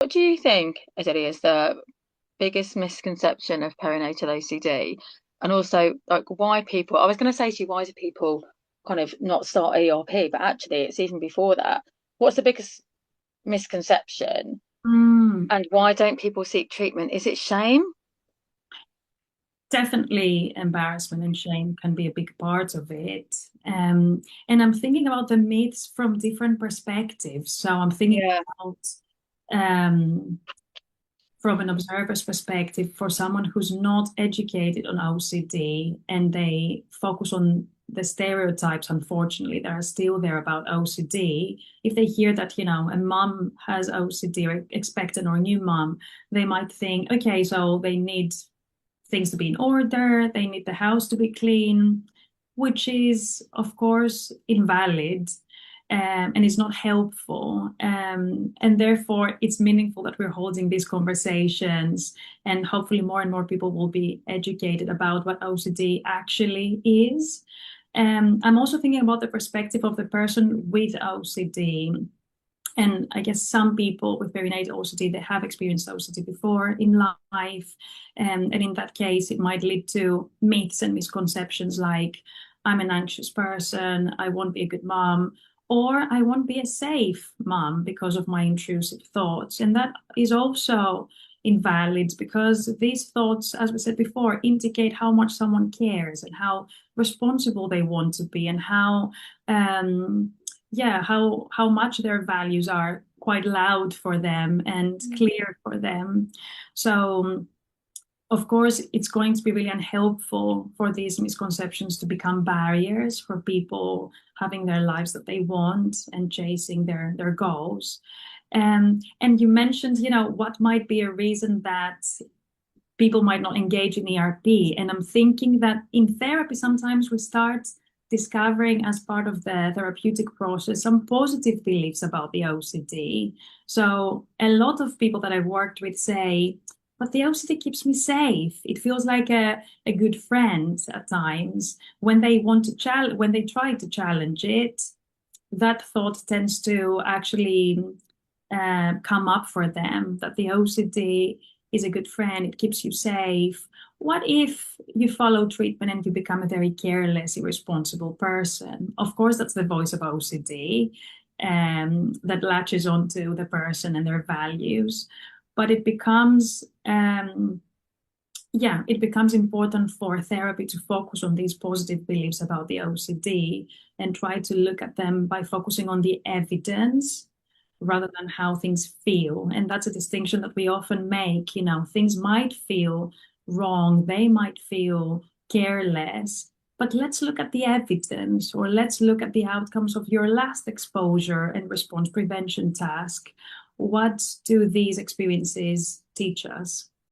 What do you think, Adele, is the biggest misconception of perinatal OCD? And also, like, why people, I was going to say to you, why do people kind of not start ERP? But actually, it's even before that. What's the biggest misconception? Mm, And why don't people seek treatment? Is it shame? Definitely embarrassment and shame can be a big part of it. And I'm thinking about the myths from different perspectives. So I'm thinking Yeah. about um, from an observer's perspective, for someone who's not educated on OCD and they focus on the stereotypes, unfortunately, that are still there about OCD. If they hear that, a mom has OCD or expectant or a new mom, they might think, okay, so they need things to be in order, they need the house to be clean, which is, of course, invalid. And is not helpful. And therefore, it's meaningful that we're holding these conversations, and hopefully, more and more people will be educated about what OCD actually is. I'm also thinking about the perspective of the person with OCD. And I guess some people with perinatal OCD, they have experienced OCD before in life. And in that case, it might lead to myths and misconceptions like, I'm an anxious person, I won't be a good mom, or I won't be a safe mom because of my intrusive thoughts. And that is also invalid because these thoughts, as we said before, indicate how much someone cares and how responsible they want to be and um, how much their values are quite loud for them and clear for them. So of course, it's going to be really unhelpful for these misconceptions to become barriers for people having their lives that they want and chasing their goals. And you mentioned, what might be a reason that people might not engage in ERP. And I'm thinking that in therapy, sometimes we start discovering as part of the therapeutic process some positive beliefs about the OCD. So a lot of people that I've worked with say, but the OCD keeps me safe. It feels like a good friend at times. When they want to when they try to challenge it, that thought tends to actually come up for them, that the OCD is a good friend, it keeps you safe. What if you follow treatment and you become a very careless, irresponsible person? Of course, that's the voice of OCD that latches onto the person and their values. But it becomes important for therapy to focus on these positive beliefs about the OCD and try to look at them by focusing on the evidence rather than how things feel. And that's a distinction that we often make. Things might feel wrong, they might feel careless, but let's look at the evidence, or let's look at the outcomes of your last exposure and response prevention task. What do these experiences teach us?